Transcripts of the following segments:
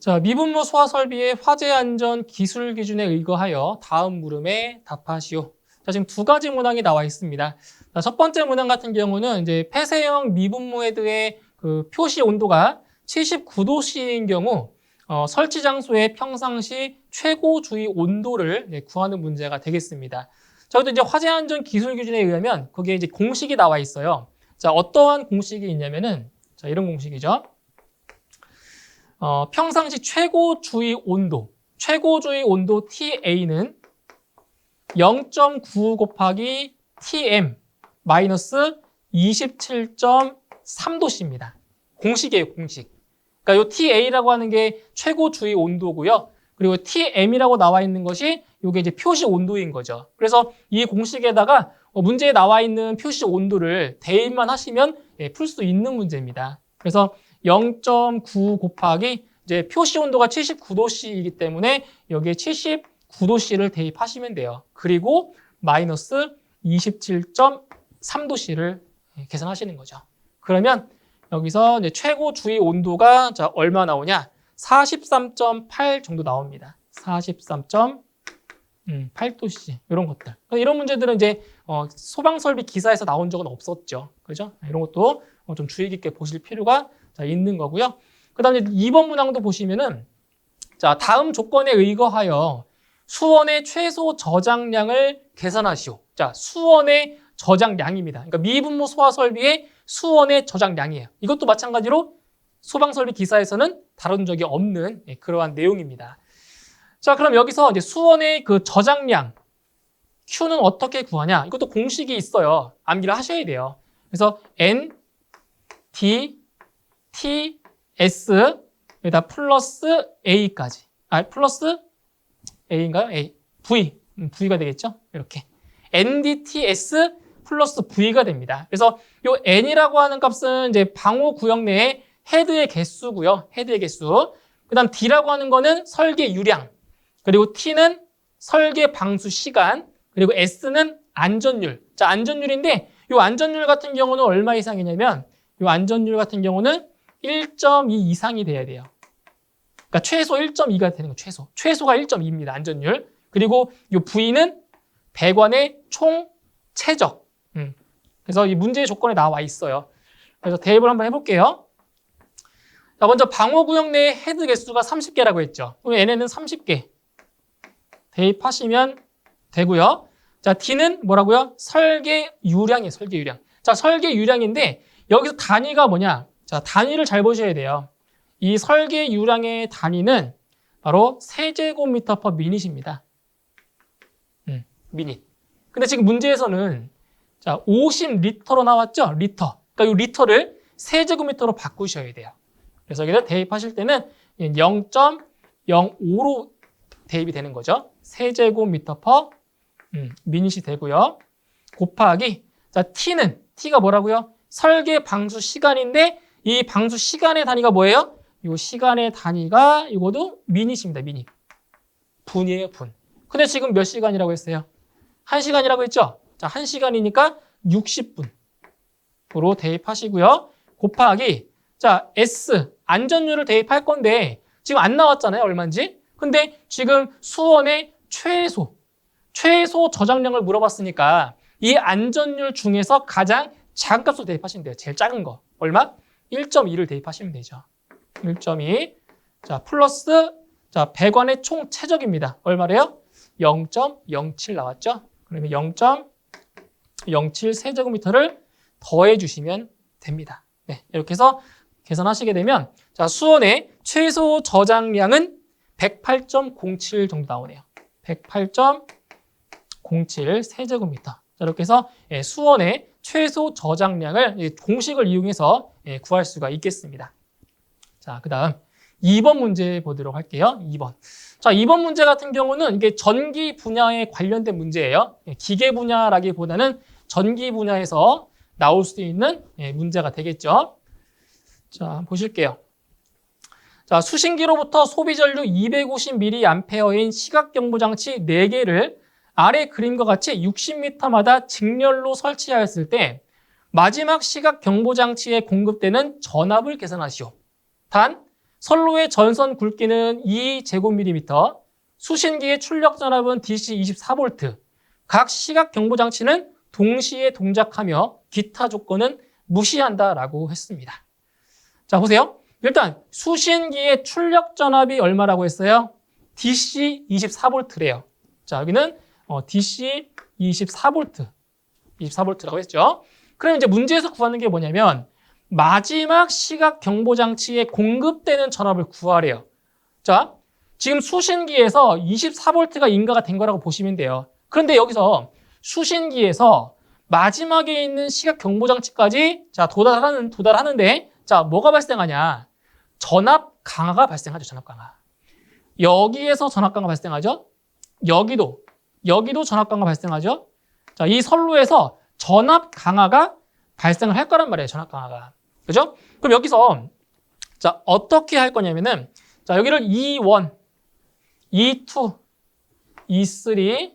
자, 미분모 소화 설비의 화재 안전 기술 기준에 의거하여 다음 물음에 답하시오. 자, 지금 두 가지 문항이 나와 있습니다. 자, 첫 번째 문항 같은 경우는 이제 폐쇄형 미분모 헤드의 그 표시 온도가 79도씨인 경우 설치 장소의 평상시 최고 주의 온도를 구하는 문제가 되겠습니다. 자, 그래도 이제 화재 안전 기술 기준에 의하면 거기에 이제 공식이 나와 있어요. 자, 어떠한 공식이 있냐면은 자, 이런 공식이죠. 평상시 최고 주의 온도 TA는 0.9 곱하기 TM 마이너스 27.3도씨입니다. 공식이에요, 공식. 그러니까 이 TA라고 하는 게 최고 주의 온도고요. 그리고 TM이라고 나와 있는 것이 이게 이제 표시 온도인 거죠. 그래서 이 공식에다가 문제에 나와 있는 표시 온도를 대입만 하시면 풀 수 있는 문제입니다. 그래서 0.9 곱하기 이제 표시 온도가 79도씨이기 때문에 여기에 79도씨를 대입하시면 돼요. 그리고 마이너스 27.3도씨를 계산하시는 거죠. 그러면 여기서 이제 최고 주의 온도가 자, 얼마 나오냐? 43.8 정도 나옵니다. 43.8도씨 이런 것들. 이런 문제들은 이제 소방설비 기사에서 나온 적은 없었죠. 그죠? 이런 것도 좀 주의 깊게 보실 필요가 있는 거고요. 그 다음에 2번 문항도 보시면은 자, 다음 조건에 의거하여 수원의 최소 저장량을 계산하시오. 자, 수원의 저장량입니다. 그러니까 미분모 소화 설비의 수원의 저장량이에요. 이것도 마찬가지로 소방설비 기사에서는 다룬 적이 없는 그러한 내용입니다. 자, 그럼 여기서 이제 수원의 그 저장량 Q는 어떻게 구하냐? 이것도 공식이 있어요. 암기를 하셔야 돼요. 그래서 N, D, T, S 여기다 플러스 A까지. 플러스 A인가요? A. V. V가 되겠죠? 이렇게. NDTS 플러스 V가 됩니다. 그래서 이 N이라고 하는 값은 이제 방호 구역 내의 헤드의 개수고요. 헤드의 개수. 그 다음 D라고 하는 거는 설계 유량. 그리고 T는 설계 방수 시간. 그리고 S는 안전율. 자, 안전율인데 이 안전율 같은 경우는 얼마 이상이냐면 이 안전율 같은 경우는 1.2 이상이 돼야 돼요. 그러니까 최소 1.2가 되는 거예요. 최소가 1.2입니다. 안전율. 그리고 이 V는 배관의 총 최적. 그래서 이 문제의 조건에 나와 있어요. 그래서 대입을 한번 해볼게요. 자, 먼저 방호구역 내의 헤드 개수가 30개라고 했죠. 그럼 N에는 30개 대입하시면 되고요. 자, T는 뭐라고요? 설계 유량이에요. 설계 유량. 자, 설계 유량인데 여기서 단위가 뭐냐? 자, 단위를 잘 보셔야 돼요. 이 설계 유량의 단위는 바로 세제곱미터 퍼 미닛입니다. 미닛. 근데 지금 문제에서는 자, 50리터로 나왔죠? 리터. 그러니까 이 리터를 세제곱미터로 바꾸셔야 돼요. 그래서 여기다 대입하실 때는 0.05로 대입이 되는 거죠. 세제곱미터 퍼 미닛이 되고요. 곱하기 자, T가 뭐라고요? 설계 방수 시간인데 이 방수 시간의 단위가 뭐예요? 이 시간의 단위가 이것도 미닛입니다. 미닛. 분이에요, 분. 근데 지금 몇 시간이라고 했어요? 1시간이라고 했죠? 자, 1시간이니까 60분으로 대입하시고요. 곱하기 자, S 안전율을 대입할 건데 지금 안 나왔잖아요. 얼마인지. 근데 지금 수원의 최소 저장량을 물어봤으니까 이 안전율 중에서 가장 작은 값으로 대입하시면 돼요. 제일 작은 거. 얼마? 1.2를 대입하시면 되죠. 1.2. 자, 플러스 자, 배관의 총 최적입니다. 얼마래요? 0.07 나왔죠? 그러면 0.07 세제곱미터를 더해 주시면 됩니다. 네, 이렇게 해서 계산하시게 되면 자, 수원의 최소 저장량은 108.07 정도 나오네요. 108.07 세제곱미터. 자, 이렇게 해서 수원의 최소 저장량을 공식을 이용해서 구할 수가 있겠습니다. 자, 그 다음 2번 문제 보도록 할게요. 2번. 자, 2번 문제 같은 경우는 이게 전기 분야에 관련된 문제예요. 기계 분야라기보다는 전기 분야에서 나올 수 있는 문제가 되겠죠. 자, 보실게요. 자, 수신기로부터 소비 전류 250mAh인 시각 경보 장치 4개를 아래 그림과 같이 60m마다 직렬로 설치하였을 때 마지막 시각 경보 장치에 공급되는 전압을 계산하시오. 단 선로의 전선 굵기는 2제곱밀리미터, 수신기의 출력 전압은 DC 24V, 각 시각 경보 장치는 동시에 동작하며 기타 조건은 무시한다라고 했습니다. 자, 보세요. 일단 수신기의 출력 전압이 얼마라고 했어요? DC 24V래요. 자, 여기는 DC 24V라고 했죠. 그럼 이제 문제에서 구하는 게 뭐냐면 마지막 시각 경보 장치에 공급되는 전압을 구하래요. 자, 지금 수신기에서 24V가 인가가 된 거라고 보시면 돼요. 그런데 여기서 수신기에서 마지막에 있는 시각 경보 장치까지 자, 도달하는데 자, 뭐가 발생하냐? 전압 강화가 발생하죠. 전압 강화. 여기에서 전압 강화 발생하죠. 여기도 전압 강화 발생하죠. 자, 이 선로에서 전압 강화가 발생을 할 거란 말이에요. 전압 강화가. 그죠? 그럼 여기서 자, 어떻게 할 거냐면은 자, 여기를 E1, E2, E3,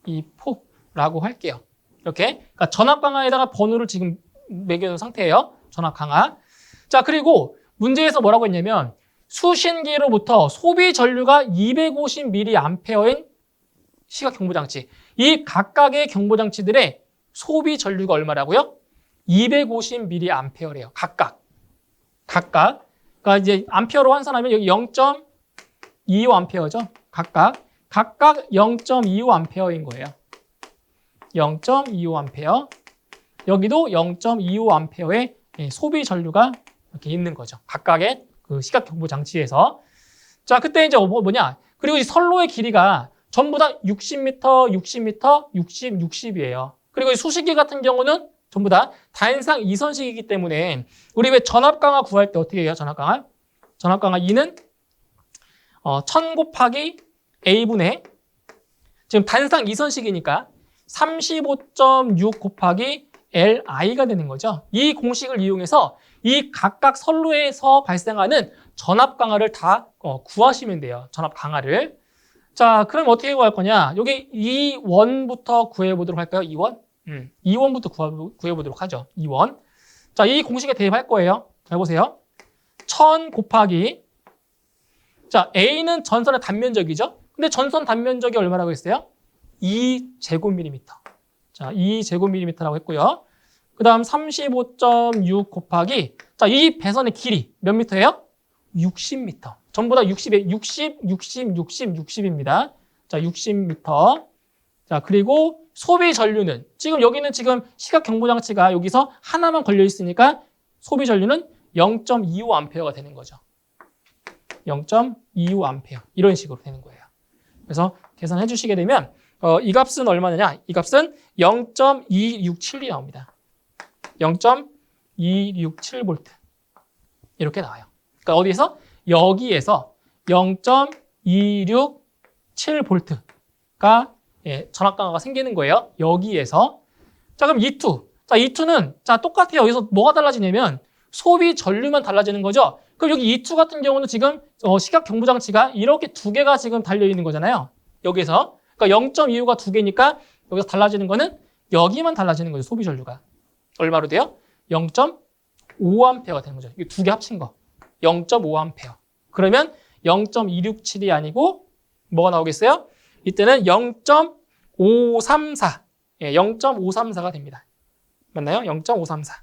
E4라고 할게요. 이렇게. 그러니까 전압 강화에다가 번호를 지금 매겨놓은 상태예요. 전압 강화. 자, 그리고 문제에서 뭐라고 했냐면 수신기로부터 소비 전류가 250mA인 시각 경보장치. 이 각각의 경보장치들의 소비 전류가 얼마라고요? 250mA래요. 각각. 그러니까 이제 암페어로 환산하면 여기 0.25A죠. 각각 0.25A인 거예요. 0.25A. 여기도 0.25A의 소비 전류가 이렇게 있는 거죠. 각각의 그 시각 경보 장치에서. 자, 그때 이제 뭐냐? 그리고 이 선로의 길이가 전부 다 60m, 60m, 60, 60이에요. 그리고 이 수신기 같은 경우는 전부 다 단상 2선식이기 때문에 우리 왜 전압 강화 구할 때 어떻게 해요? 전압 강화? 전압 강화 2는 1000 곱하기 A분의 지금 단상 2선식이니까 35.6 곱하기 LI가 되는 거죠. 이 공식을 이용해서 이 각각 선로에서 발생하는 전압 강화를 다 구하시면 돼요. 전압 강화를. 자, 그럼 어떻게 구할 거냐? 여기 E1부터 구해보도록 할까요? E1? E1부터 구해보도록 하죠. E1. 자, 이 공식에 대입할 거예요. 잘 보세요. 1000 곱하기 자, A는 전선의 단면적이죠. 근데 전선 단면적이 얼마라고 했어요? 2제곱밀리미터. 자, 2제곱밀리미터라고 했고요. 그 다음 35.6 곱하기 자, 이 배선의 길이 몇 미터예요? 60m. 전부 다 60에 60, 60, 60, 60입니다. 자, 60m. 자, 그리고 소비 전류는 지금 여기는 지금 시각 경보 장치가 여기서 하나만 걸려 있으니까 소비 전류는 0.25A가 되는 거죠. 0.25A. 이런 식으로 되는 거예요. 그래서 계산해 주시게 되면 이 값은 얼마냐? 이 값은 0.267이 나옵니다. 0.267V. 이렇게 나와요. 그러니까 어디에서? 여기에서 0.267V가 전압 강화가 생기는 거예요. 여기에서. 자, 그럼 E2. 자, E2는 자, 똑같아요. 여기서 뭐가 달라지냐면 소비 전류만 달라지는 거죠. 그럼 여기 E2 같은 경우는 지금 시각 경보 장치가 이렇게 두 개가 지금 달려 있는 거잖아요. 여기서. 그러니까 0.25가 두 개니까 여기서 달라지는 거는 여기만 달라지는 거죠. 소비 전류가. 얼마로 돼요? 0.5A가 되는 거죠. 이 두 개 합친 거. 0.5A. 그러면 0.267이 아니고 뭐가 나오겠어요? 이때는 0.534. 예, 0.534가 됩니다. 맞나요? 0.534.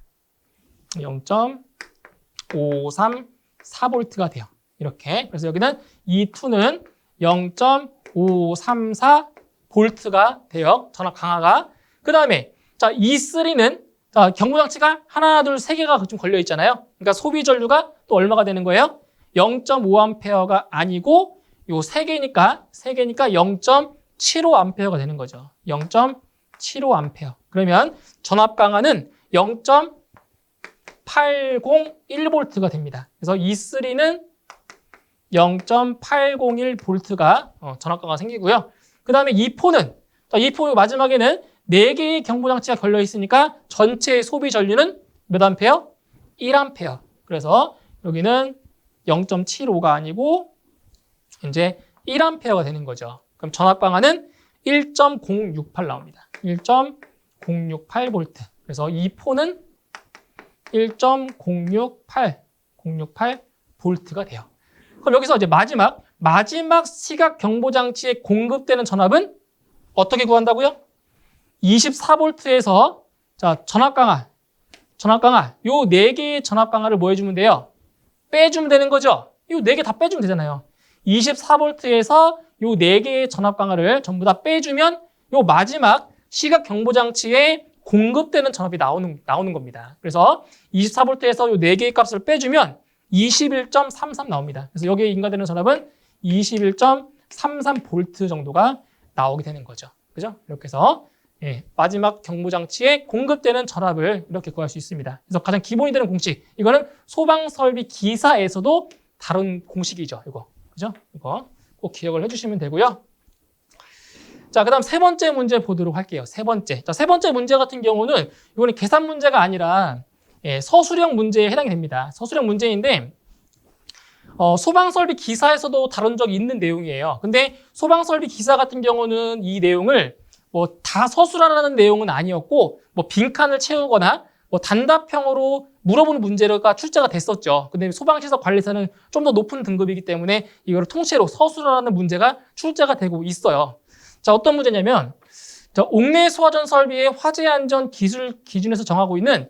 0.534V가 돼요. 이렇게. 그래서 여기는 E2는 0.534V가 돼요. 전압 강화가. 그 다음에 자, E3는 자, 경보장치가 하나, 둘, 세 개가 좀 걸려 있잖아요. 그러니까 소비 전류가 또 얼마가 되는 거예요? 0.5A가 아니고 요 세 개니까 0.75A가 되는 거죠. 0.75A. 그러면 전압 강화는 0.801V가 됩니다. 그래서 E3는 0.801V가 전압 강화가 생기고요. 그 다음에 E4는 E4 마지막에는 4개의 경보장치가 걸려 있으니까 전체 소비 전류는 몇 암페어? 1A. 그래서 여기는 0.75가 아니고 이제 1A가 되는 거죠. 그럼 전압 강화는 1.068 나옵니다. 1.068V. 그래서 E4는 1.068 볼트가 돼요. 그럼 여기서 이제 마지막 시각 경보 장치에 공급되는 전압은 어떻게 구한다고요? 24볼트에서 자, 전압 강화 요 4개의 전압 강화를 뭐 해주면 돼요? 빼주면 되는 거죠. 이 4개 다 빼주면 되잖아요. 24볼트에서 요 4개의 전압 강화를 전부 다 빼주면 요 마지막 시각 경보 장치에 공급되는 전압이 나오는 겁니다. 그래서 24볼트에서 요 4개의 값을 빼주면 21.33 나옵니다. 그래서 여기에 인가되는 전압은 21.33볼트 정도가 나오게 되는 거죠. 그죠? 이렇게 해서 마지막 경보 장치에 공급되는 전압을 이렇게 구할 수 있습니다. 그래서 가장 기본이 되는 공식, 이거는 소방 설비 기사에서도 다른 공식이죠. 이거. 그죠? 이거 꼭 기억을 해주시면 되고요. 자, 그 다음 세 번째 문제 보도록 할게요. 세 번째. 자, 세 번째 문제 같은 경우는 이거는 계산 문제가 아니라 서술형 문제에 해당이 됩니다. 서술형 문제인데, 소방설비 기사에서도 다룬 적이 있는 내용이에요. 근데 소방설비 기사 같은 경우는 이 내용을 뭐 다 서술하라는 내용은 아니었고, 뭐 빈칸을 채우거나 뭐 단답형으로 물어보는 문제가 출제가 됐었죠. 근데 소방시설 관리사는 좀 더 높은 등급이기 때문에 이걸 통째로 서술하라는 문제가 출제가 되고 있어요. 자, 어떤 문제냐면, 자, 옥내 소화전 설비의 화재 안전 기술 기준에서 정하고 있는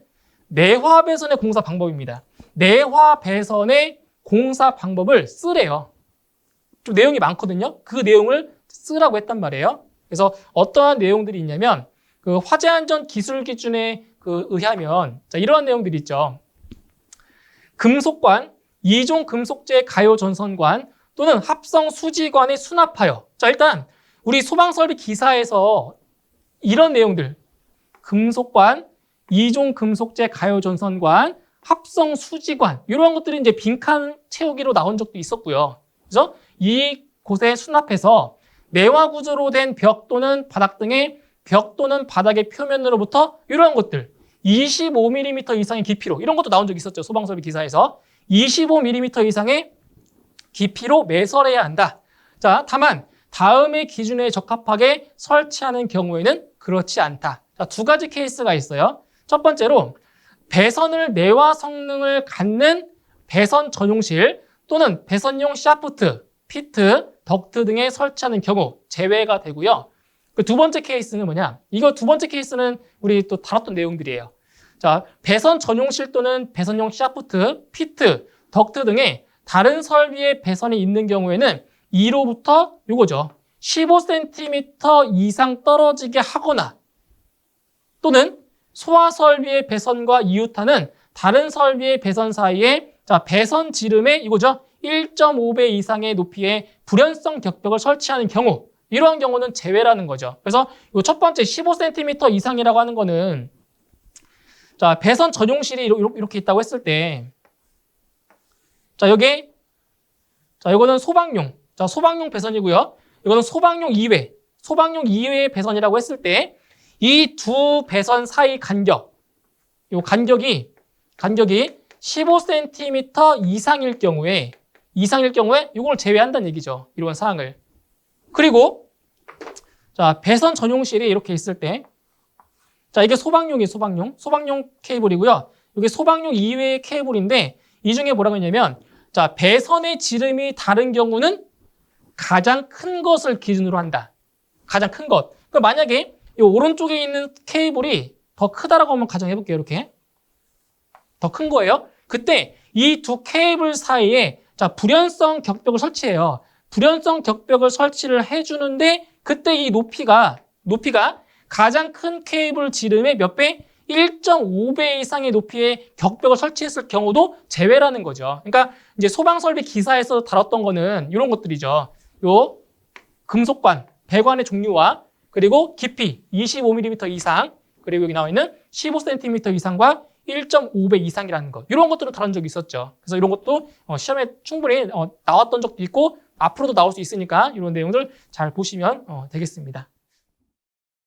내화 배선의 공사 방법입니다. 내화 배선의 공사 방법을 쓰래요. 좀 내용이 많거든요. 그 내용을 쓰라고 했단 말이에요. 그래서 어떠한 내용들이 있냐면, 그 화재 안전 기술 기준에 의하면, 자, 이러한 내용들이 있죠. 금속관, 2종 금속재 가요 전선관 또는 합성 수지관에 수납하여. 자, 일단 우리 소방설비 기사에서 이런 내용들, 금속관, 2종 금속재 가요 전선관, 합성 수지관, 이런 것들이 이제 빈칸 채우기로 나온 적도 있었고요. 그래서 이곳에 수납해서 내화 구조로 된 벽 또는 바닥 등의 벽 또는 바닥의 표면으로부터 이러한 것들 25mm 이상의 깊이로, 이런 것도 나온 적이 있었죠. 소방설비 기사에서 25mm 이상의 깊이로 매설해야 한다. 자, 다만 다음의 기준에 적합하게 설치하는 경우에는 그렇지 않다. 자, 두 가지 케이스가 있어요. 첫 번째로 배선을 내화 성능을 갖는 배선 전용실 또는 배선용 샤프트, 피트, 덕트 등에 설치하는 경우 제외가 되고요. 그 두 번째 케이스는 뭐냐? 이거 두 번째 케이스는 우리 또 다뤘던 내용들이에요. 자, 배선 전용실 또는 배선용 샤프트, 피트, 덕트 등의 다른 설비의 배선이 있는 경우에는 2로부터 요거죠. 15cm 이상 떨어지게 하거나 또는 소화 설비의 배선과 이웃하는 다른 설비의 배선 사이에 자, 배선 지름에 이거죠. 1.5배 이상의 높이의 불연성 격벽을 설치하는 경우, 이러한 경우는 제외라는 거죠. 그래서 이 첫 번째 15cm 이상이라고 하는 거는 자, 배선 전용실이 이렇게 있다고 했을 때 자, 여기 자, 이거는 소방용. 자, 소방용 배선이고요. 이거는 소방용 2회. 소방용 2회의 배선이라고 했을 때 이 두 배선 사이 간격, 요 간격이 15cm 이상일 경우에 이걸 제외한다는 얘기죠. 이런 사항을. 그리고 자, 배선 전용실이 이렇게 있을 때 자, 이게 소방용 케이블이고요. 이게 소방용 2회의 케이블인데 이 중에 뭐라고 했냐면 자, 배선의 지름이 다른 경우는 가장 큰 것을 기준으로 한다. 가장 큰 것. 그러니까 만약에 이 오른쪽에 있는 케이블이 더 크다라고 한번 가정해 볼게요. 이렇게. 더 큰 거예요. 그때 이 두 케이블 사이에 자, 불연성 격벽을 설치해요. 불연성 격벽을 설치를 해주는데 그때 이 높이가 가장 큰 케이블 지름의 몇 배? 1.5배 이상의 높이의 격벽을 설치했을 경우도 제외라는 거죠. 그러니까 이제 소방설비 기사에서 다뤘던 거는 이런 것들이죠. 요 금속관, 배관의 종류와 그리고 깊이 25mm 이상, 그리고 여기 나와 있는 15cm 이상과 1.5배 이상이라는 것. 이런 것들을 다룬 적이 있었죠. 그래서 이런 것도 시험에 충분히 나왔던 적도 있고 앞으로도 나올 수 있으니까 이런 내용들 잘 보시면 되겠습니다.